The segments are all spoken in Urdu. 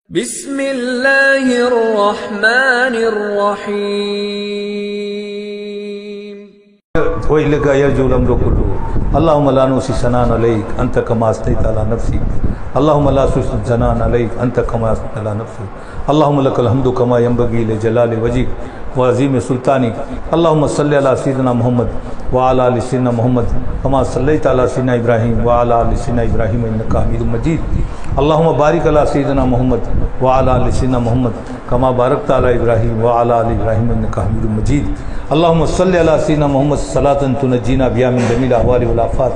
بسم اللہ الرحمن الرحیم وَإِلَيْكَ يَرْجِعُ الْأَمْرُ كُلُّهُ اللهم لا نحصي ثناء عليك أنت كما أثنيت على نفسك اللهم لا نحصي ثناء عليك أنت كما أثنيت على نفسك اللهم لك الحمد كما ينبغي لجلال وجهك وعظيم سلطانك اللهم صل على سيدنا محمد وعلى آل سيدنا محمد كما صليت على سيدنا إبراهيم وعلى آل سيدنا إبراهيم إنك حميد مجيد اللهم بارك على سيدنا محمد وعلى آل سيدنا محمد كما باركت على إبراهيم وعلى آل إبراهيم إنك حميد مجيد اللهم صل على سيدنا محمد صلاة تنجينا بها من جميع الأهوال والآفات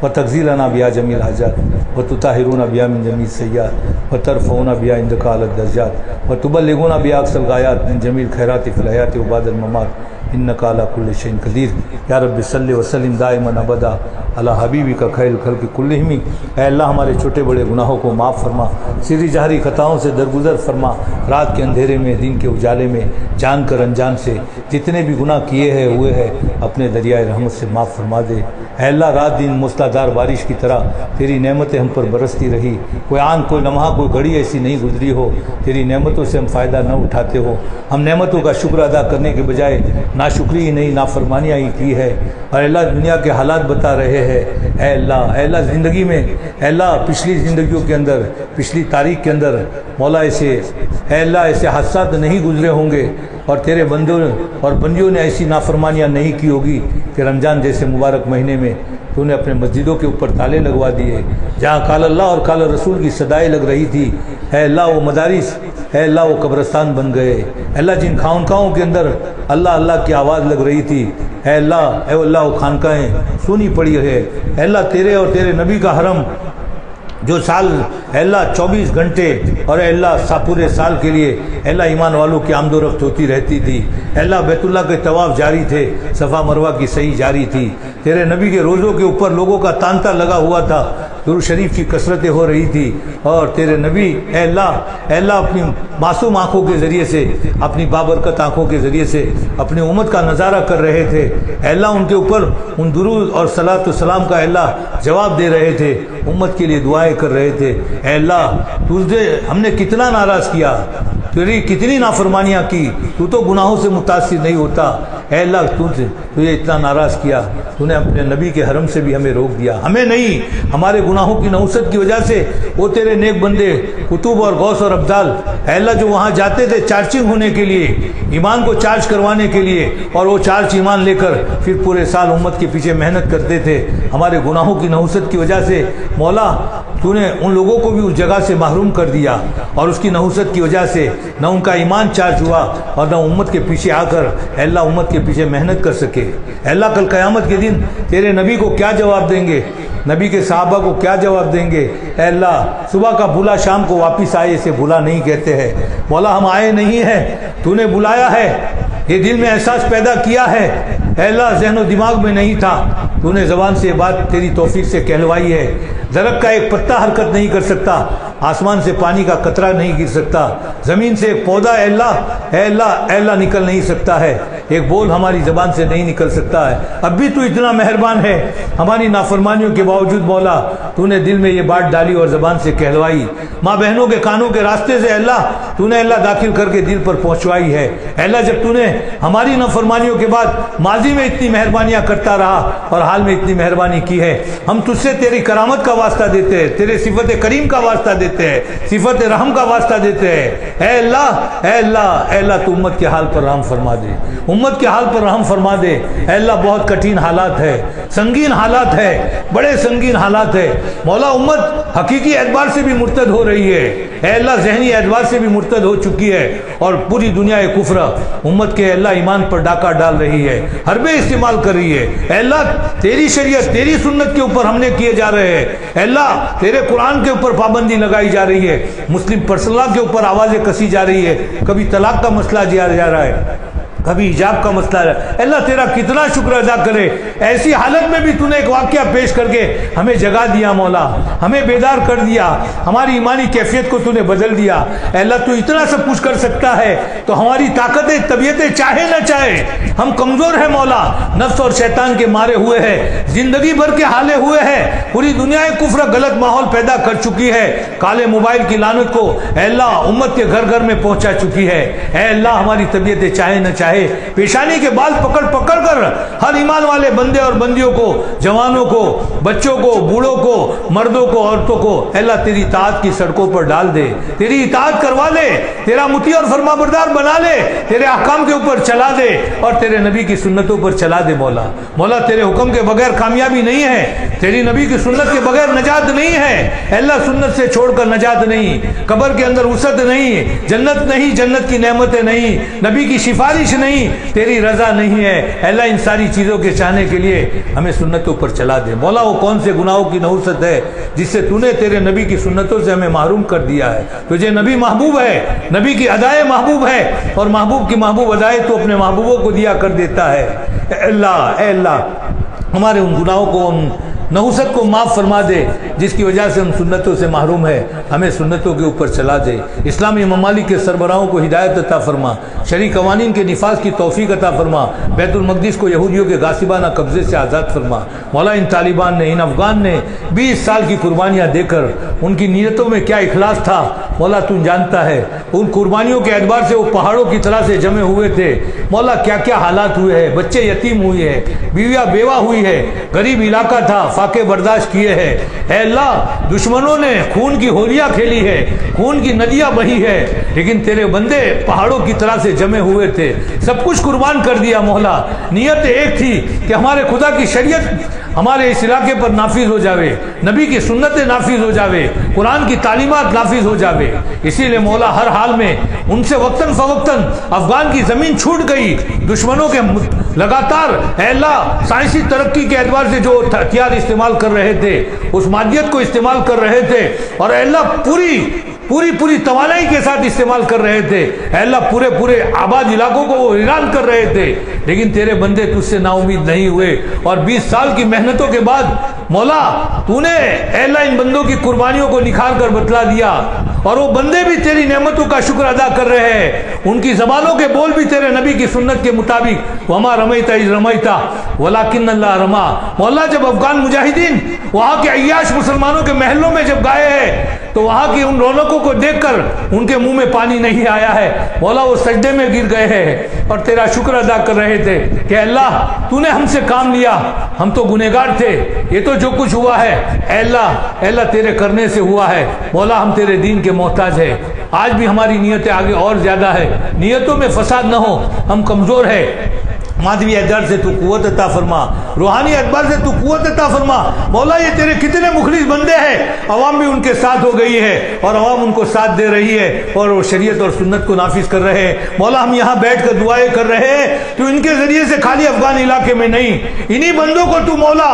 وتغفرنا بها جميع الحاجات وتطهرنا بها من جميع السيئات وترفعنا بها عندك أعلى الدرجات وتبلغنا بها أقصى الغايات من جميع الخيرات في الحياة وبعد الممات انک علی کل شیء قدیر یا رب صلی وسلم دائما ابدا علی حبیبک خیر الخلق کلہم۔ اے اللہ ہمارے چھوٹے بڑے گناہوں کو معاف فرما، سری جہری خطاؤں سے درگزر فرما، رات کے اندھیرے میں دن کے اجالے میں جان کر انجان سے جتنے بھی گناہ کیے ہیں ہوئے ہیں اپنے دریائے رحمت سے معاف فرما دے۔ اے اللہ رات دن موسلادھار بارش کی طرح تیری نعمتیں ہم پر برستی رہی، کوئی آن کوئی لمحہ کوئی گھڑی ایسی نہیں گزری ہو تیری نعمتوں سے ہم فائدہ نہ اٹھاتے ہو، ہم نعمتوں کا شکر ادا کرنے کے بجائے ناشکری ہی نہیں نافرمانیاں ہی کی ہے، اور اللہ دنیا کے حالات بتا رہے ہیں۔ اے اللہ زندگی میں اے اللہ پچھلی زندگیوں کے اندر پچھلی تاریخ کے اندر مولا اے اللہ ایسے حادثات نہیں گزرے ہوں گے اور تیرے بندوں اور بندیوں نے ایسی نافرمانیاں نہیں کی ہوگی کہ رمضان جیسے مبارک مہینے میں تو نے اپنے مسجدوں کے اوپر تالے لگوا دیے، جہاں قال اللہ اور قال رسول کی صدائیں لگ رہی تھی اے اللہ وہ مدارس اے اللہ وہ قبرستان بن گئے، اے اللہ جن خانقاہوں کے اندر اللہ اللہ کی آواز لگ رہی تھی اے اللہ وہ خانقاہیں سونی پڑی ہے۔ اے اللہ تیرے اور تیرے نبی کا حرم جو سال اے اللہ 24 گھنٹے اور اے اللہ پورے سال کے لیے اے اللہ ایمان والوں کی آمد و رفت ہوتی رہتی تھی، اے اللہ بیت اللہ کے طواف جاری تھے، صفا مروہ کی سعی جاری تھی، تیرے نبی کے روزوں کے اوپر لوگوں کا تانتا لگا ہوا تھا، درود شریف کی کثرتیں ہو رہی تھی، اور تیرے نبی اے اللہ اپنی معصوم آنکھوں کے ذریعے سے اپنی بابرکت آنکھوں کے ذریعے سے اپنی امت کا نظارہ کر رہے تھے، اے اللہ ان کے اوپر ان درود اور صلاۃ و سلام کا اے اللہ جواب دے رہے تھے، امت کے لیے دعائیں کر رہے تھے۔ اے اللہ ہم نے کتنا ناراض کیا، تیری کتنی نافرمانیاں کی، تو تو گناہوں سے متاثر نہیں ہوتا، اے اللہ تجھے اتنا ناراض کیا، تو نے اپنے نبی کے حرم سے بھی ہمیں روک دیا، ہمیں نہیں، ہمارے گناہوں کی نحوست کی وجہ سے وہ تیرے نیک بندے کتب اور غوث اور ابدال اے اللہ جو وہاں جاتے تھے چارجنگ ہونے کے لیے، ایمان کو چارج کروانے کے لیے، اور وہ چارج ایمان لے کر پھر پورے سال امت کے پیچھے محنت کرتے تھے، ہمارے گناہوں کی نحوست کی وجہ سے مولا تو نے ان لوگوں کو بھی اس جگہ سے محروم کر دیا، اور اس کی نحوست کی وجہ سے نہ ان کا ایمان چارج ہوا اور نہ امت کے پیچھے آ کر اے اللہ امت کے پیچھے محنت کر سکے۔ اے اللہ کل قیامت کے دن تیرے نبی کو کیا جواب دیں گے، نبی کے صحابہ کو کیا جواب دیں گے؟ اے اللہ صبح کا بھولا شام کو واپس آئے اسے بھولا نہیں کہتے ہیں، مولا ہم آئے نہیں ہیں، تو نے بلایا ہے، یہ دل میں احساس پیدا کیا ہے، اے اللہ ذہن و دماغ میں نہیں تھا، تو نے زبان سے بات تیری توفیق سے کہلوائی ہے، درخت کا ایک پتا حرکت نہیں کر سکتا، آسمان سے پانی کا قطرہ نہیں گر سکتا، زمین سے ایک پودا اے اللہ نکل نہیں سکتا ہے، ایک بول ہماری زبان سے نہیں نکل سکتا ہے، اب بھی تو اتنا مہربان ہے، ہماری نافرمانیوں کے باوجود مولا تو نے دل میں یہ بات ڈالی اور زبان سے کہلوائی، ماں بہنوں کے کانوں کے راستے سے اللہ تو نے اللہ داخل کر کے دل پر پہنچوائی ہے۔ اے اللہ جب تو نے ہماری نافرمانیوں کے بعد ماضی میں اتنی مہربانیاں کرتا رہا اور حال میں اتنی مہربانی کی ہے، ہم تجھ سے تیری کرامت کا واسطہ دیتے ہیں، تیرے صفت کریم کا واسطہ دیتے ہیں، صفت رحم کا واسطہ دیتے ہیں۔ اے اللہ تو امت کے حال پر رحم فرما دے، امت کے حال پر رحم فرما دے۔ اے اللہ بہت کٹھن حالات ہے، سنگین حالات ہے، بڑے سنگین حالات ہے مولا، امت حقیقی اعتبار سے بھی مرتد ہو رہی ہے، اے اللہ ذہنی اعتبار سے بھی مرتد ہو چکی ہے، اور پوری دنیا کفر امت کے اللہ ایمان پر ڈاکہ ڈال رہی ہے، حربے استعمال کر رہی ہے۔ اے اللہ تیری شریعت تیری سنت کے اوپر حملے کیے جا رہے ہیں، اے اللہ تیرے قرآن کے اوپر پابندی لگائی جا رہی ہے، مسلم پرسنل کے اوپر آوازیں کسی جا رہی ہے، کبھی طلاق کا مسئلہ جا رہا ہے، کبھی حجاب کا مسئلہ ہے. اللہ تیرا کتنا شکر ادا کرے, ایسی حالت میں بھی تو نے ایک واقعہ پیش کر کے ہمیں جگا دیا مولا, ہمیں بیدار کر دیا, ہماری ایمانی کیفیت کو تو نے بدل دیا. اے اللہ تو اتنا سب کچھ کر سکتا ہے تو ہماری طاقتیں طبیعتیں چاہے نہ چاہے ہم کمزور ہیں مولا, نفس اور شیطان کے مارے ہوئے ہیں, زندگی بھر کے حالے ہوئے ہیں, پوری دنیا کفر غلط ماحول پیدا کر چکی ہے, کالے موبائل کی لعنت کو اے اللہ امت کے گھر گھر میں پہنچا چکی ہے. اے اللہ ہماری طبیعتیں چاہے نہ چاہے پیشانی کے بال پکڑ پکڑ کر ہر ایمان والے بندے اور بندیوں کو, جوانوں کو, بچوں کو, بوڑھوں کو, مردوں کو, عورتوں کو اے اللہ تیری اطاعت کی سڑکوں پر ڈال دے, تیری اطاعت کروا لے, تیرا مطیع اور فرما بردار بنا لے, تیرے احکام کے اوپر چلا دے اور تیرے نبی کی سنتوں پر چلا دے. مولا مولا تیرے حکم کے بغیر کامیابی نہیں ہے, تیری نبی کی سنت کے بغیر نجات نہیں ہے. اے اللہ سنت سے چھوڑ کر نجات نہیں, قبر کے اندر وسعت نہیں, جنت نہیں, جنت کی نعمتیں نہیں, نبی کی سفارش نہیں, تیری رضا نہیں ہے. اے اللہ ان ساری چیزوں کے چاہنے کے لیے ہمیں سنتوں پر چلا دے. مولا وہ کون سے گناہوں کی نحوست ہے جس سے تو نے تیرے نبی کی سنتوں سے ہمیں محروم کر دیا ہے. تجھے نبی محبوب ہے, نبی کی ادائیں محبوب ہے, اور محبوب کی محبوب ادائیں تو اپنے محبوبوں کو دیا کر دیتا ہے. اے اللہ ہمارے ان گناہوں کو, ان نحوست کو معاف فرما دے جس کی وجہ سے ہم سنتوں سے محروم ہیں. ہمیں سنتوں کے اوپر چلا دے. اسلامی ممالک کے سربراہوں کو ہدایت عطا فرما, شرعی قوانین کے نفاذ کی توفیق عطا فرما, بیت المقدس کو یہودیوں کے غاصبانہ قبضے سے آزاد فرما. مولا ان طالبان نے, ان افغان نے 20 سال کی قربانیاں دے کر ان کی نیتوں میں کیا اخلاص تھا مولا تو جانتا ہے. ان قربانیوں کے اعتبار سے وہ پہاڑوں کی طرح سے جمے ہوئے تھے. مولا کیا کیا حالات ہوئے ہیں, بچے یتیم ہوئے ہیں, بیویاں بیوہ ہوئی ہے, غریب علاقہ تھا, فاقے برداشت کیے ہیں. اے اللہ دشمنوں نے خون کی ہولیاں کھیلی ہے, خون کی ندیاں بہی ہے, لیکن تیرے بندے پہاڑوں کی طرح سے جمے ہوئے تھے, سب کچھ قربان کر دیا. مولا نیت ایک تھی کہ ہمارے خدا کی شریعت ہمارے اس علاقے پر نافذ ہو جاوے, نبی کی سنتیں نافذ ہو جاوے, قرآن کی تعلیمات نافذ ہو جاوے. اسی لیے مولا ہر حال میں ان سے وقتاً فوقتاً افغان کی زمین چھوٹ گئی. دشمنوں کے لگاتار اے اللہ سائنسی ترقی کے اعتبار سے جو ہتھیار استعمال کر رہے تھے, اس مادیت کو استعمال کر رہے تھے, اور اے اللہ پوری توانائی کے ساتھ استعمال کر رہے تھے. اے اللہ پورے آباد علاقوں کو وہ ویران کر رہے تھے, لیکن تیرے بندے تجھ سے نا امید نہیں ہوئے. اور 20 سال کی محنتوں کے بعد مولا تو نے اے اللہ ان بندوں کی قربانیوں کو نکھار کر بتلا دیا, اور وہ بندے بھی تیری نعمتوں کا شکر ادا کر رہے ہیں. ان کی زبانوں کے بول بھی تیرے نبی کی سنت کے مطابق وما رمیت اذ رمیت ولکن اللہ رما. مولا جب افغان مجاہدین وہاں کے عیاش مسلمانوں کے محلوں میں جب گئے ہیں تو وہاں کی ان رونقوں کو دیکھ کر ان کے منہ میں پانی نہیں آیا ہے. مولا وہ سجدے میں گر گئے ہیں اور تیرا شکر ادا کر رہے تھے کہ اللہ تو نے ہم سے کام لیا, ہم تو گنہگار تھے, یہ تو جو کچھ ہوا ہے اے اللہ تیرے کرنے سے ہوا ہے. مولا ہم تیرے دین کے محتاج ہیں. آج بھی ہماری نیتیں آگے اور زیادہ ہے, نیتوں میں فساد نہ ہو, ہم کمزور ہیں. مادوی اعتبار سے تو قوت عطا فرما, روحانی اعتبار سے تو قوت عطا فرما. مولا یہ تیرے کتنے مخلص بندے ہیں, عوام بھی ان کے ساتھ ہو گئی ہے اور عوام ان کو ساتھ دے رہی ہے اور وہ شریعت اور سنت کو نافذ کر رہے ہیں. مولا ہم یہاں بیٹھ کر دعائیں کر رہے ہیں تو ان کے ذریعے سے خالی افغان علاقے میں نہیں, انہی بندوں کو تو مولا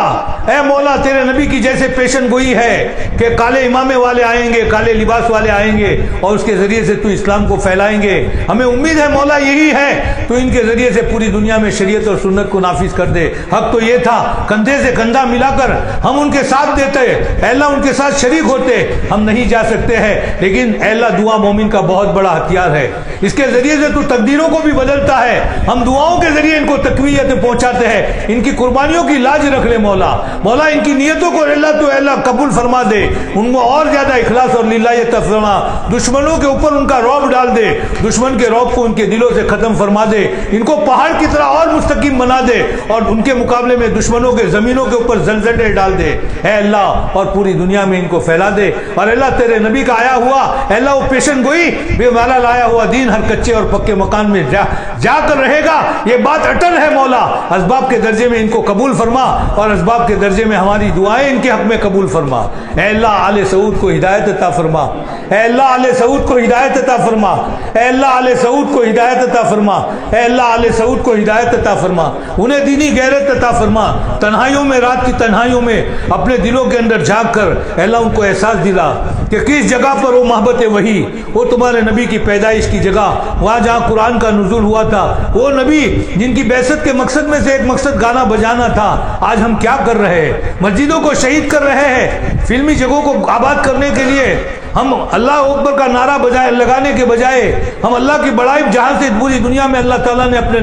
اے مولا تیرے نبی کی جیسے پیشن گوئی ہے کہ کالے امامے والے آئیں گے, کالے لباس والے آئیں گے اور اس کے ذریعے سے تو اسلام کو پھیلائیں گے. ہمیں امید ہے مولا یہی ہے, تو ان کے ذریعے سے پوری دنیا میں شریعت اور سنت کو نافذ کر دے. حق تو یہ تھا کندھے سے کندھا ملا کر ہم ان کے ساتھ دیتے, اے اللہ ان کے ساتھ شریک ہوتے. ہم نہیں جا سکتے ہیں, لیکن اے اللہ دعا مومن کا بہت بڑا ہتھیار ہے, اس کے ذریعے سے تو تقدیروں کو بھی بدلتا ہے. ہم دعاؤں کے ذریعے ان کو تقویت پہنچاتے ہیں. ان کی قربانیوں کی لاج رکھ لے مولا ان کی نیتوں کو اللہ قبول فرما دے, ان کو اور زیادہ اخلاص اور للہیت فرما. دشمنوں کے اوپر ان کا رعب ڈال دے, دشمن کے رعب کو ان کے دلوں سے ختم فرما دے, ان کو پہاڑ کی طرح اور مستقیم بنا دے, اور ان کے مقابلے میں دشمنوں کے زمینوں کے اوپر زلزلے ڈال دے اے اللہ, اور پوری دنیا میں ان کو پھیلا دے. اور اللہ تیرے نبی کا آیا ہوا اے اللہ وہ پیشن گوئی بے مالا لایا ہوا دین ہر کچے اور پکے مکان میں جا کر رہے گا, یہ بات اٹل ہے مولا. اسباب کے درجے میں ان کو قبول فرما اور اسباب کے درجے میں ہماری دعائیں ان کے حق میں قبول فرما. اے اللہ آل سعود کو ہدایت عطا فرما, اے اللہ آل سعود کو ہدایت عطا فرما, اے اللہ آل سعود کو ہدایت عطا فرما, اے اللہ آل سعود کو ہدایت عطا فرما, انہیں دینی غیرت عطا فرما. تنہائیوں میں, رات کی تنہائیوں میں اپنے دلوں کے اندر جھانک کر اے اللہ ان کو احساس دلا کہ کس جگہ پر وہ محبت وحی, وہ تمہارے نبی کی پیدائش کی جگہ, وہاں جہاں قرآن کا نزول ہوا تھا, وہ نبی جن کی بعثت کے مقصد میں سے ایک مقصد گانا بجانا تھا. آج ہم کیا کر رہے ہیں؟ مسجدوں کو شہید کر رہے ہیں. فلمی جگہوں کو آباد کرنے کے لیے ہم اللہ اکبر کا نعرہ لگانے کے بجائے ہم اللہ کی بڑائی جہاں سے پوری دنیا میں اللہ تعالیٰ نے اپنے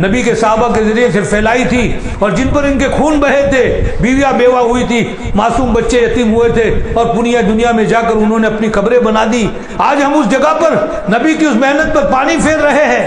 نبی کے صحابہ کے ذریعے سے پھیلائی تھی, اور جن پر ان کے خون بہے تھے, بیویاں بیوہ ہوئی تھی, معصوم بچے یتیم ہوئے تھے, اور پوری دنیا میں جا کر انہوں نے اپنی قبریں بنا دی. آج ہم اس جگہ پر نبی کی اس محنت پر پانی پھیر رہے ہیں.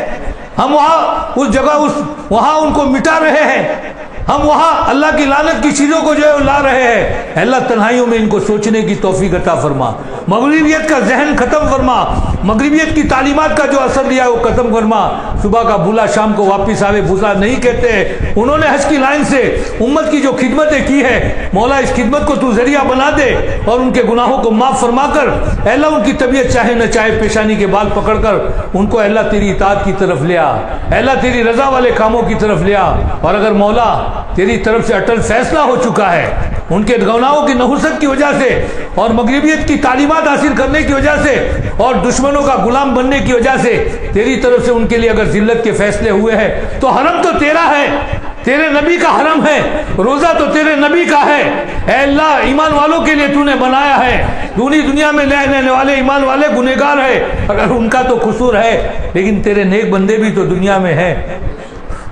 ہم وہاں ان کو مٹا رہے ہیں. ہم وہاں اللہ کی لعنت کی چیزوں کو جو ہے لا رہے ہیں. اللہ تنہائیوں میں ان کو سوچنے کی توفیق عطا فرما. مغربیت کا ذہن ختم فرما. مغربیت کی تعلیمات کا جو اثر لیا وہ ختم فرما. صبح کا بھولا شام کو واپس آوے بھوسا نہیں کہتے. انہوں نے حج کی لائن سے امت کی جو خدمتیں کی ہے, مولا اس خدمت کو تو ذریعہ بنا دے اور ان کے گناہوں کو معاف فرما کر اے اللہ ان کی طبیعت چاہے نہ چاہے پیشانی کے بال پکڑ کر ان کو اے اللہ تیری اطاعت کی طرف لیا, اے اللہ تیری رضا والے کاموں کی طرف لیا. اور اگر مولا تیری طرف سے اٹل فیصلہ ہو چکا ہے ان کے گناہوں کی نحوست کی وجہ سے اور مغربیت کی تعلیمات حاصل کرنے کی وجہ سے اور دشمنوں کا غلام بننے کی وجہ سے تیری طرف سے ان کے لیے اگر ذلت کے فیصلے ہوئے ہیں تو حرم تو تیرا ہے, تیرے نبی کا حرم ہے, روزہ تو تیرے نبی کا ہے. اے اللہ ایمان والوں کے لیے تو نے بنایا ہے. دنیا میں رہنے والے ایمان والے گنہگار ہے, اگر ان کا تو قصور ہے, لیکن تیرے نیک بندے بھی تو دنیا میں ہیں.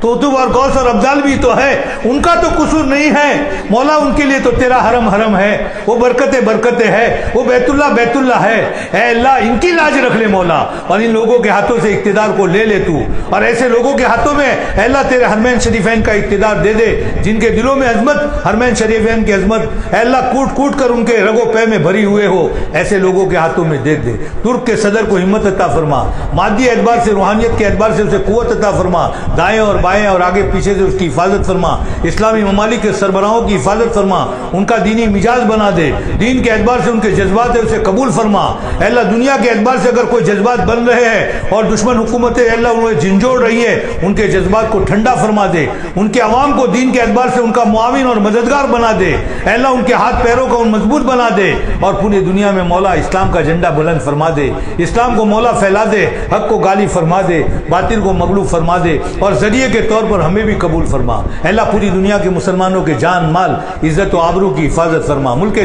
تو اور غوث اور ابدال بھی تو ہے, ان کا تو قصور نہیں ہے. مولا ان کے لیے تو تیرا حرم ہے, وہ برکتیں ہے, وہ بیت اللہ ہے. اے اللہ ان کی لاج رکھ لے مولا, اور ان لوگوں کے ہاتھوں سے اقتدار کو لے لے تو, اور ایسے لوگوں کے ہاتھوں میں اے اللہ تیرے حرمین شریفین کا اقتدار دے دے جن کے دلوں میں عظمت حرمین شریفین کی عظمت اے اللہ کوٹ کر ان کے رگو پے میں بھری ہوئے ہو. ایسے لوگوں کے ہاتھوں میں دے دے. ترک کے صدر کو ہمت عطا فرما, مادی اعتبار سے روحانیت کے اعتبار سے اسے قوت عطا فرما, دائیں اور اور آگے پیچھے سے اس کی حفاظت فرما. اسلامی ممالک کے سربراہوں کی حفاظت فرما, ان کا دینی مزاج بنا دے. دین کے اعتبار سے ان کے جذبات ہیں اسے قبول فرما. اے اللہ دنیا کے اعتبار سے اگر کوئی جذبات بن رہے ہیں اور دشمن حکومتیں اے اللہ انہیں جھنجھوڑ رہی ہے, ان کے جذبات کو ٹھنڈا فرما دے. ان کے عوام کو دین کے اعتبار سے ان کا معاون اور مددگار بنا دے. اے اللہ ان کے ہاتھ پیروں کو مضبوط بنا دے, اور پوری دنیا میں مولا اسلام کا جھنڈا بلند فرما دے. اسلام کو مولا پھیلا دے, حق کو غالب فرما دے, باطل کو مغلوب فرما دے, اور ذریعے کے طور پر ہمیں بھی قبول فرما. اے اللہ پوری دنیا کے مسلمانوں کے جان مال عزت و آبرو کی حفاظت فرما. ملک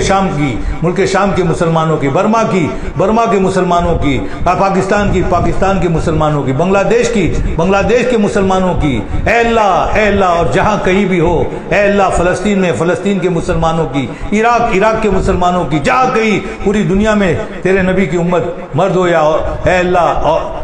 شام کے مسلمانوں کی, برما کے مسلمانوں کی, پاکستان کے مسلمانوں کی, بنگلہ دیش کے مسلمانوں کی. اے اللہ اور جہاں کہیں بھی ہو, اے اللہ فلسطین میں فلسطین کے مسلمانوں کی, عراق کے مسلمانوں کی, جہاں کہیں پوری دنیا میں تیرے نبی کی امت مرد ہو یا اے اللہ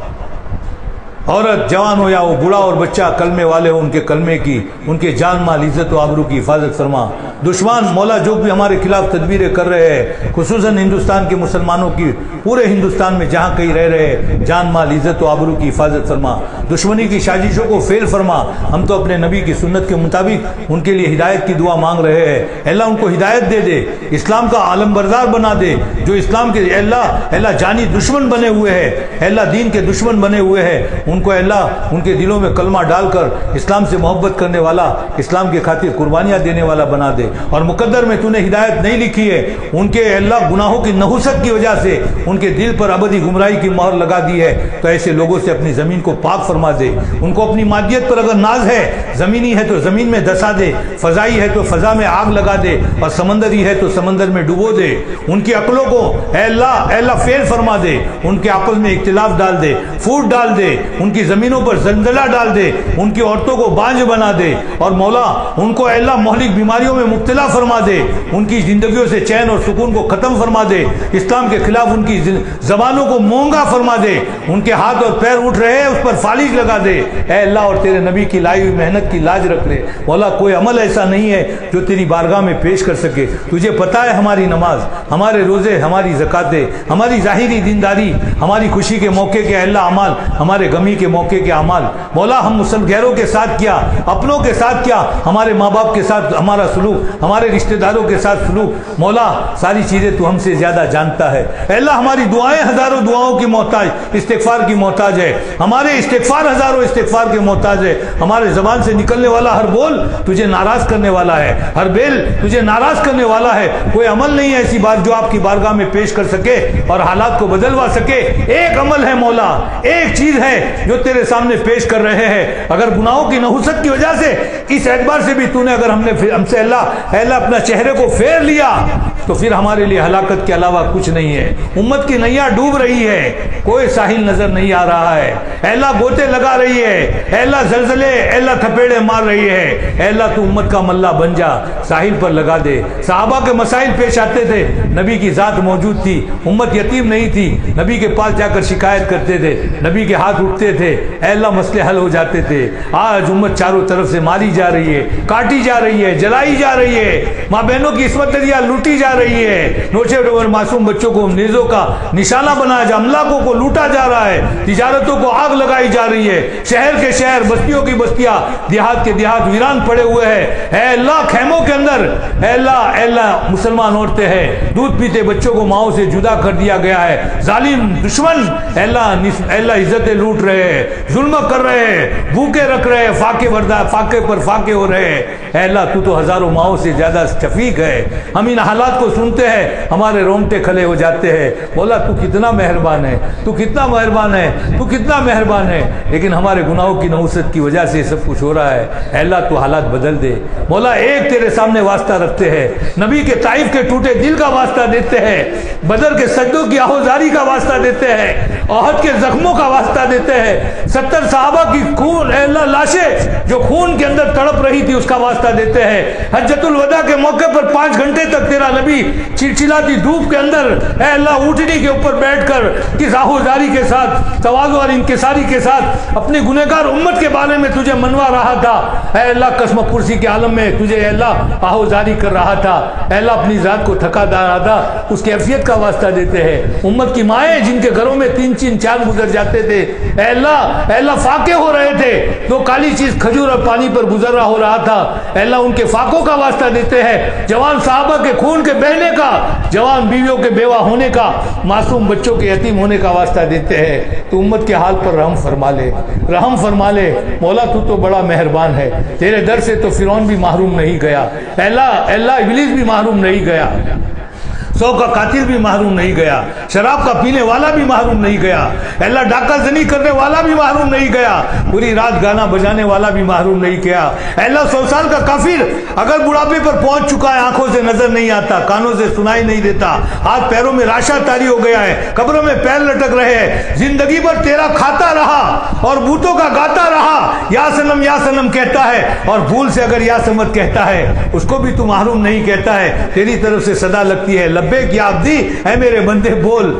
عورت جوان ہو یا وہ بوڑھا اور بچہ کلمے والے ہو, ان کے کلمے کی, ان کے جان مال عزت و آبرو کی حفاظت فرما. دشمن مولا جو بھی ہمارے خلاف تدبیریں کر رہے ہیں, خصوصاً ہندوستان کے مسلمانوں کی, پورے ہندوستان میں جہاں کہیں رہ رہے ہیں, جان مال عزت و آبرو کی حفاظت فرما. دشمنی کی سازشوں کو فیل فرما. ہم تو اپنے نبی کی سنت کے مطابق ان کے لیے ہدایت کی دعا مانگ رہے ہیں. اللہ ان کو ہدایت دے دے, اسلام کا عالم بردار بنا دے. جو اسلام کے اللہ جانی دشمن بنے ہوئے ہیں, اللہ دین کے دشمن بنے ہوئے ہیں, ان کو اللہ ان کے دلوں میں کلمہ ڈال کر اسلام سے محبت کرنے والا, اسلام کے خاطر قربانیاں دینے والا بنا دے. اور مقدر میں تو نے ہدایت نہیں لکھی ہے, ان کے اللہ گناہوں کی نحوست کی وجہ سے ان کے دل پر ابدی گمراہی کی مہر لگا دی ہے, تو ایسے لوگوں سے اپنی زمین کو پاک فرما دے. ان کو اپنی مادیت پر اگر ناز ہے, زمینی ہے تو زمین میں دسا دے, فضائی ہے تو فضا میں آگ لگا دے, اور سمندری ہے تو سمندر میں ڈبو دے. ان کی عقلوں کو اے اللہ فیل فرما دے, ان کے آپس میں اختلاف ڈال دے, پھوٹ ڈال دے, ان کی زمینوں پر زلزلہ ڈال دے, ان کی عورتوں کو بانجھ بنا دے, اور مولا ان کو اللہ مہلک بیماریوں میں مبتلا فرما دے. ان کی زندگیوں سے چین اور سکون کو ختم فرما دے. اسلام کے خلاف ان کی زبانوں کو مونگا فرما دے. ان کے ہاتھ اور پیر اٹھ رہے ہیں, اس پر فالج لگا دے. اے اللہ اور تیرے نبی کی لائی ہوئی محنت کی لاج رکھ لے. مولا کوئی عمل ایسا نہیں ہے جو تیری بارگاہ میں پیش کر سکے. تجھے پتا ہے ہماری نماز, ہمارے روزے, ہماری زکاتیں, ہماری ظاہری دینداری, ہماری خوشی کے موقع کے اللہ اعمال, ہمارے غمی انہی کے موقع کے اعمال مولا ہم مسلم غیروں کے ساتھ کیا، اپنوں کے ساتھ کیا، ہمارے ماں باپ کے ساتھ ہمارا سلوک، ہمارے رشتہ داروں کے ساتھ سلوک، مولا ساری چیزیں تو ہم سے زیادہ جانتا ہے۔ اے اللہ ہماری دعائیں ہزاروں دعاؤں کی محتاج، استغفار کی محتاج ہے، ہمارے استغفار ہزاروں استغفار کے محتاج ہے، ہمارے زبان سے نکلنے والا ہر بول تجھے ناراض کرنے والا ہے، ہر بیل تجھے ناراض کرنے والا ہے۔ کوئی عمل نہیں ہے ایسی بات جو آپ کی بارگاہ میں پیش کر سکے اور حالات کو بدلوا سکے۔ ایک عمل ہے مولا، ایک چیز ہے جو تیرے سامنے پیش کر رہے ہیں۔ اگر گناہوں کی نحوست کی وجہ سے اس اعتبار سے بھی تو نے اگر ہم سے اللہ اپنا چہرے کو پھیر لیا تو پھر ہمارے لیے ہلاکت کے علاوہ کچھ نہیں ہے۔ امت کی نیا ڈوب رہی ہے، کوئی ساحل نظر نہیں آ رہا ہے۔ اے اللہ گوتے لگا رہی ہے، اے اللہ زلزلے، اے اللہ تھپیڑے مار رہی ہے۔ اے اللہ تو امت کا ملہ بن جا، ساحل پر لگا دے۔ صحابہ کے مسائل پیش آتے تھے، نبی کی ذات موجود تھی، امت یتیم نہیں تھی، نبی کے پاس جا کر شکایت کرتے تھے، نبی کے ہاتھ اٹھتے تھے، اے اللہ مسئلے حل ہو جاتے تھے۔ آج امت چاروں طرف سے ماری جا رہی ہے، کاٹی جا رہی ہے، جلائی جا رہی ہے، ماں بہنوں کی عصمت دریاں لوٹی جا رہی ہے، نوچے اور معصوم بچوں کو نیزوں کا نشانہ بنایا جا، املاکوں کو لوٹا جا رہا ہے، تجارتوں کو آگ لگائی جا رہی ہے، شہر کے شہر، بستیوں کی بستیاں، دیہات کے دیہات ویران پڑے ہوئے ہیں۔ اے اللہ خیموں کے اندر اے اللہ مسلمان عورتیں ہیں، دودھ پیتے بچوں کو ماؤں سے جدا کر دیا گیا ہے، ظالم دشمن اے اللہ عزتیں لوٹ رہے ہیں، ظلم کر رہے ہیں، بھوکے رکھ رہے ہیں، فاقے پر فاقے ہو رہے ہیں۔ اے اللہ تو ہزاروں ماؤں سے زیادہ شفیق ہے۔ ہم ان حالات کو سنتے ہیں ہمارے رونگٹے کھڑے ہو جاتے ہیں۔ مولا تو کتنا مہربان ہے، تو کتنا مہربان ہے، تو کتنا مہربان ہے، لیکن ہمارے گناہوں کی نحوست کی وجہ سے سب کچھ ہو رہا ہے۔ اے اللہ تو حالات بدل دے۔ مولا ایک تیرے سامنے واسطہ رکھتے ہیں، نبی کے طائف کے ٹوٹے دل کا واسطہ دیتے ہیں، بدر کے سجدوں کی آہوزاری کا واسطہ دیتے ہیں، احد کے زخموں کا واسطہ دیتے ہیں، 70 صحابہ کی خون اے اللہ لاشیں جو خون کے اندر تڑپ رہی تھی اس کا واسطہ دیتے ہیں۔ حجۃ الوداع کے موقع پر 5 گھنٹے تک تیرا نبی چلچلاتی دھوپ کے اندر اے اللہ اونٹنی کے اوپر بیٹھ کر کس آہوزاری کے ساتھ، تواضع اور انکساری کے ساتھ اپنی گنہگار امت کے بارے میں تجھے منوا رہا تھا۔ اے اللہ قسم کرسی کے عالم میں تجھے اے اللہ آہوزاری کر رہا تھا، اے اللہ اپنی ذات کو تھکا دا رہا تھا، اس کی عافیت کا واسطہ دیتے ہیں۔ امت کی مائیں جن کے گھروں میں 3 چاند گزر جاتے تھے، اے اللہ فاقے ہو رہے تھے، تو کالی چیز کھجور اور پانی پر گزر رہا ہو رہا تھا، اے اللہ ان کے فاقوں کا واسطہ دیتے ہیں۔ جوان صحابہ کے خون کے بہنے کا، جوان بیویوں کے بیوہ ہونے کا، معصوم بچوں کے یتیم ہونے کا واسطہ دیتے ہیں۔ تو امت کے حال پر رحم فرما لے، رحم فرما لے مولا، تو بڑا مہربان ہے۔ تیرے در سے تو فرعون بھی محروم نہیں گیا، اے اللہ ابلیس بھی محروم نہیں گیا، 100 کا قاتل بھی محروم نہیں گیا، شراب کا پینے والا بھی محروم نہیں گیا، اللہ ڈاکہ زنی کرنے والا بھی محروم نہیں گیا، پوری رات گانا بجانے والا بھی محروم نہیں گیا۔ اللہ 100 سال کا کافر اگر بڑھاپے پر پہنچ چکا ہے، آنکھوں سے نظر نہیں آتا، کانوں سے سنائی نہیں دیتا، ہاتھ پیروں میں راشا تاری ہو گیا ہے، قبروں میں پیر لٹک رہے ہیں، زندگی بھر تیرا کھاتا رہا اور بوتوں کا گاتا رہا، یا سنم کہتا ہے، اور بھول سے اگر یا سمت کہتا ہے اس کو بھی تو محروم نہیں کہتا ہے۔ تیری طرف سے صدا لگتی ہے، لبیک یا عبدی، اے میرے بندے بول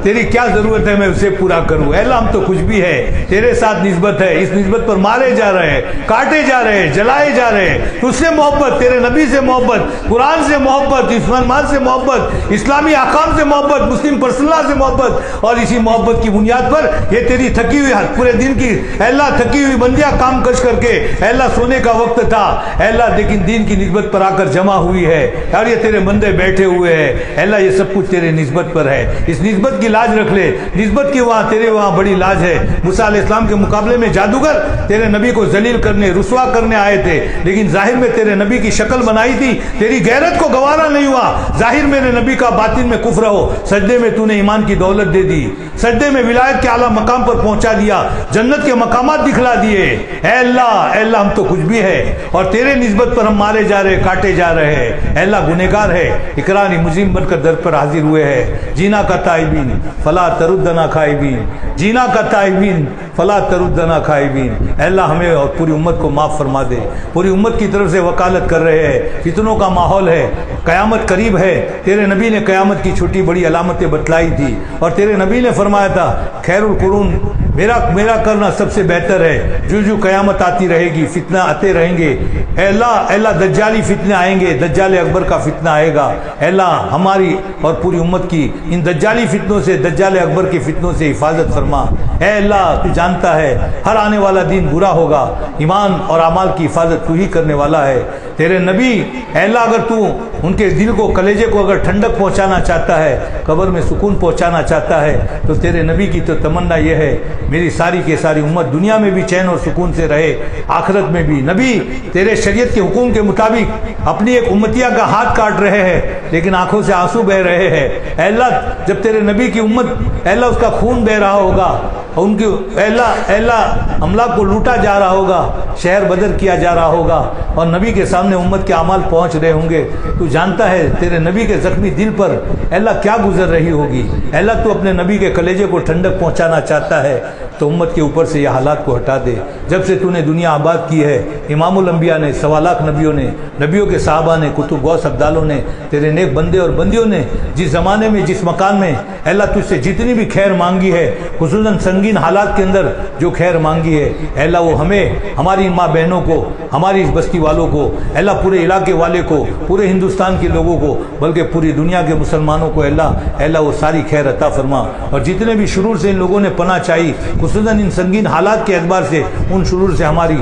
تیری کیا ضرورت ہے میں اسے پورا کروں۔ اے اللہ ہم تو کچھ بھی ہے، تیرے ساتھ نسبت ہے، اس نسبت پر مارے جا رہے ہیں، کاٹے جا رہے ہیں، جلائے جا رہے ہیں۔ تجھ سے محبت، تیرے نبی سے محبت، قرآن سے محبت، مسلمان سے محبت، اسلامی احکام سے محبت، مسلم پرسنل سے محبت، اور اسی محبت کی بنیاد پر یہ تیری تھکی ہوئی پورے دن کی اے اللہ تھکی ہوئی بندیاں کام کش کر کے اے اللہ سونے کا وقت تھا اے اللہ، لیکن دین کی نسبت پر آ کر جمع ہوئی ہے، اور یہ تیرے بندے بیٹھے ہوئے ہیں اے اللہ، یہ سب کچھ تیرے نسبت پر ہے۔ اس نسبت کی لاج رکھ لے، نسبت کی وہاں تیرے وہاں بڑی لاج ہے۔ موسیٰ علیہ السلام کے مقابلے میں جادوگر تیرے نبی کو ذلیل کرنے، رسوا کرنے آئے تھے، لیکن ظاہر میں تیرے نبی کی شکل بنائی تھی، تیری غیرت کو گوارا نہیں ہوا۔ ظاہر میرے نبی کا، باطن میں کفر ہو، سجدے میں تو نے ایمان کی دولت دے دی، سجدے میں ولایت کے اعلیٰ مقام پر پہنچا دیا، جنت کے مقامات دکھلا دیے۔ اے اللہ ہم تو کچھ بھی ہے، اور تیرے نسبت پر ہم مارے جا رہے، کاٹے جا رہے ہیں۔ اے اللہ گنہگار ہے، اقراری مجرم بن کر در پر حاضر ہوئے ہیں۔ جینا کا تائبین فلا تردنا خائبین، جینا کا تائبین فلا تردنا خائبین۔ اے اللہ ہمیں اور پوری امت کو معاف فرما دے۔ پوری امت کی طرف سے وکالت کر رہے ہیں، فتنوں کا ماحول ہے، قیامت قریب ہے۔ تیرے نبی نے قیامت کی چھوٹی بڑی علامتیں بتلائی تھی، اور تیرے نبی نے فرمایا تھا خیر القرون میرا کرنا سب سے بہتر ہے۔ جو قیامت آتی رہے گی، فتنہ آتے رہیں گے، اے اللہ دجالی فتنے آئیں گے، دجال اکبر کا فتنہ آئے گا، اے اللہ ہماری اور پوری امت کی ان دجالی فتنوں سے، دجال اکبر کے فتنوں سے حفاظت فرما۔ اے اللہ تو جانتا ہے ہر آنے والا دن برا ہوگا، ایمان اور اعمال کی حفاظت تو ہی کرنے والا ہے۔ تیرے نبی اے اللہ اگر تو ان کے دل کو، کلیجے کو اگر ٹھنڈک پہنچانا چاہتا ہے، قبر میں سکون پہنچانا چاہتا ہے، تو تیرے نبی کی تو تمنا یہ ہے میری ساری کی ساری امت دنیا میں بھی چین اور سکون سے رہے، آخرت میں بھی۔ نبی تیرے شریعت کے حکم کے مطابق اپنی ایک امتیہ کا ہاتھ کاٹ رہے ہیں، لیکن آنکھوں سے آنسو بہ رہے ہیں۔ اے اللہ جب تیرے نبی کی امت اے اللہ اس کا خون بہ رہا ہوگا، اور ان کی اے اللہ املاک کو لوٹا جا رہا ہوگا، شہر بدر کیا جا رہا ہوگا، اور نبی کے سامنے امت کے اعمال پہنچ رہے ہوں گے، تو جانتا ہے تیرے نبی کے زخمی دل پر اے اللہ کیا گزر رہی ہوگی۔ اے اللہ تو اپنے نبی کے کلیجے کو ٹھنڈک پہنچانا چاہتا ہے، تو امت کے اوپر سے یہ حالات کو ہٹا دے۔ جب سے تو نے دنیا آباد کی ہے، امام الانبیاء نے، 1.25 لاکھ نبیوں نے، نبیوں کے صحابہ نے، کتب غوث ابدالوں نے، تیرے نیک بندے اور بندیوں نے جس زمانے میں، جس مکان میں اے اللہ تجھ سے جتنی بھی خیر مانگی ہے، خصوصاً سنگین حالات کے اندر جو خیر مانگی ہے، اے اللہ وہ ہمیں، ہماری ماں بہنوں کو، ہماری اس بستی والوں کو، اے اللہ پورے علاقے والے کو، پورے ہندوستان کے لوگوں کو، بلکہ پوری دنیا کے مسلمانوں کو اے اللہ وہ ساری خیر عطا فرما۔ اور جتنے بھی شرور سے ان لوگوں نے پناہ چاہی، خصوصاً ان سنگین حالات کے اعتبار سے، ان شرور سے ہماری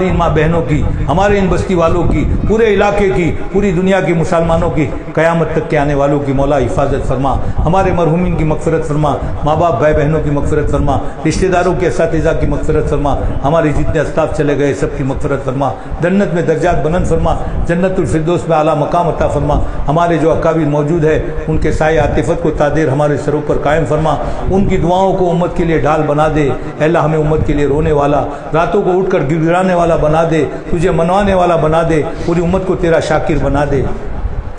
ان ماں بہنوں کی، ہمارے ان بستی والوں کی، پورے علاقے کی، پوری دنیا کے مسلمانوں کی، قیامت تک کے آنے والوں کی مولا حفاظت فرما۔ ہمارے مرحومین کی مغفرت فرما، ماں باپ بھائی بہنوں کی مغفرت فرما، رشتہ داروں کے اساتذہ کی مغفرت فرما، ہمارے جتنے اسٹاف چلے گئے سب کی مغفرت فرما، جنت میں درجات بلند فرما، جنت الفردوس میں اعلیٰ مقام عطا فرما۔ ہمارے جو اکابر موجود ہے ان کے سائے عاطفت کو تادیر ہمارے سروں پر قائم فرما، ان کی دعاؤں کو امت کے لیے ڈھال بنا دے۔ اے اللہ ہمیں امت کے لیے رونے والا، راتوں کو اٹھ کر گڑگڑانے والا بنا دے، تجھے منوانے والا بنا دے، پوری امت کو تیرا شاکر بنا دے۔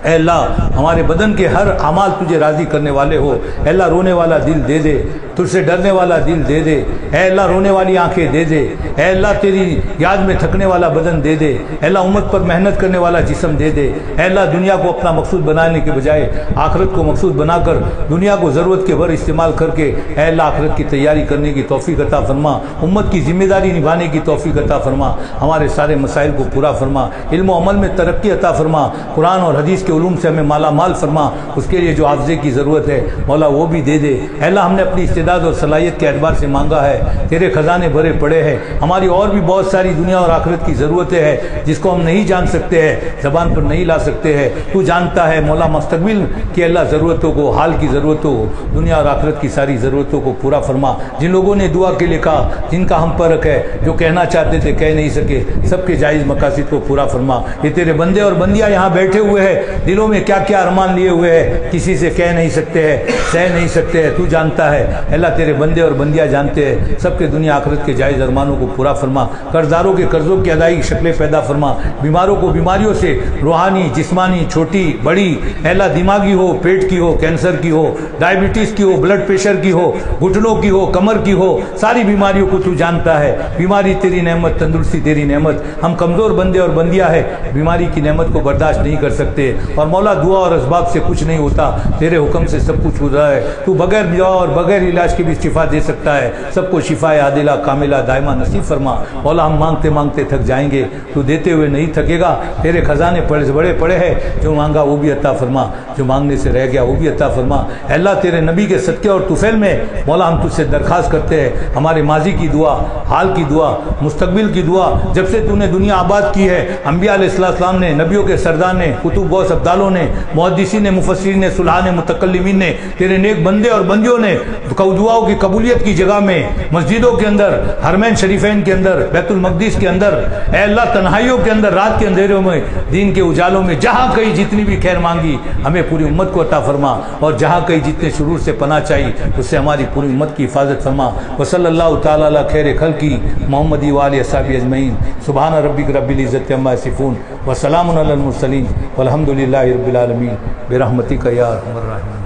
اے اللہ ہمارے بدن کے ہر اعمال تجھے راضی کرنے والے ہو۔ اے اللہ رونے والا دل دے دے، تجھ سے ڈرنے والا دل دے دے، اے اللہ رونے والی آنکھیں دے دے، اے اللہ تیری یاد میں تھکنے والا بدن دے دے، اے اللہ امت پر محنت کرنے والا جسم دے دے۔ اے اللہ دنیا کو اپنا مقصود بنانے کے بجائے آخرت کو مقصود بنا کر، دنیا کو ضرورت کے بھر استعمال کر کے اے اللہ آخرت کی تیاری کرنے کی توفیق عطا فرما، امت کی ذمہ داری نبھانے کی توفیق عطا فرما، ہمارے سارے مسائل کو پورا فرما، علم و عمل میں ترقی عطا فرما، قرآن اور حدیث کے علوم سے ہمیں مالا مال فرما، اس کے لیے جو حافظے کی ضرورت ہے مولا وہ بھی دے دے۔ اے اللہ ہم نے اپنی استعداد اور صلاحیت کے اعتبار سے مانگا ہے، تیرے خزانے بھرے پڑے ہیں، ہماری اور بھی بہت ساری دنیا اور آخرت کی ضرورتیں ہیں جس کو ہم نہیں جان سکتے ہیں، زبان پر نہیں لا سکتے ہیں، تو جانتا ہے مولا مستقبل کی اللہ ضرورتوں کو، حال کی ضرورتوں کو، دنیا اور آخرت کی ساری ضرورتوں کو پورا فرما۔ جن لوگوں نے دعا کے لیے کہا، جن کا ہم پر حق ہے، جو کہنا چاہتے تھے کہہ نہیں سکے، سب کے جائز مقاصد کو پورا فرما۔ یہ تیرے بندے اور بندیاں یہاں بیٹھے ہوئے ہیں، دلوں میں کیا کیا ارمان لیے ہوئے ہیں، کسی سے کہہ نہیں سکتے ہیں، سہ نہیں سکتے ہیں، تو جانتا ہے۔ اللہ تیرے بندے اور بندیاں جانتے ہیں، سب کے دنیا آخرت کے جائز ارمانوں کو پورا فرما، قرضداروں کے قرضوں کی ادائیگی شکلیں پیدا فرما، بیماروں کو بیماریوں سے، روحانی جسمانی چھوٹی بڑی، اللہ دماغی ہو، پیٹ کی ہو، کینسر کی ہو، ڈائبٹیز کی ہو، بلڈ پریشر کی ہو، گھٹنوں کی ہو، کمر کی ہو، ساری بیماریوں کو تو جانتا ہے۔ بیماری تیری نعمت، تندرستی تیری نعمت، ہم کمزور بندے اور بندیاں ہیں، بیماری کی نعمت کو برداشت نہیں کر سکتے، اور مولا دعا اور اسباب سے کچھ نہیں ہوتا، تیرے حکم سے سب کچھ ہو رہا ہے، تو بغیر دعا اور بغیر علاج کے بھی شفا دے سکتا ہے، سب کو شفا عادلہ کاملہ دائمہ نصیب فرما۔ مولا ہم مانگتے مانگتے تھک جائیں گے، تو دیتے ہوئے نہیں تھکے گا، تیرے خزانے بڑے پڑے ہیں، جو مانگا وہ بھی عطا فرما، جو مانگنے سے رہ گیا وہ بھی عطا فرما۔ اے اللہ تیرے نبی کے صدقے اور طفیل میں مولا ہم تجھ سے درخواست کرتے ہیں، ہمارے ماضی کی دعا، حال کی دعا، مستقبل کی دعا، جب سے تو نے دنیا آباد کی ہے، انبیاء علیہ السلام نے، نبیوں کے سردار نے، کتب غوث ابدالوں نے، محدثین نے، مفسرین نے، صلحاء نے، متکلمین نے، تیرے نیک بندے اور بندیوں نے دعاؤں کی قبولیت کی جگہ میں، مسجدوں کے اندر، حرمین شریفین کے اندر، بیت المقدس کے اندر، اے اللہ تنہائیوں کے اندر، رات کے اندھیروں میں، دین کے اجالوں میں، جہاں کہیں جتنی بھی خیر مانگی ہمیں پوری امت کو عطا فرما، اور جہاں کہیں جتنے شرور سے پناہ چاہیے اس سے ہماری پوری امت کی حفاظت فرما۔ وصلی اللہ تعالی علی خیر خلقی محمد و آلہ وصحبہ اجمعین، سبحان ربک رب العزت عما یصفون وسلام علی المرسلین والحمد للہ رب العالمین برحمتک یا ارحم الراحمین۔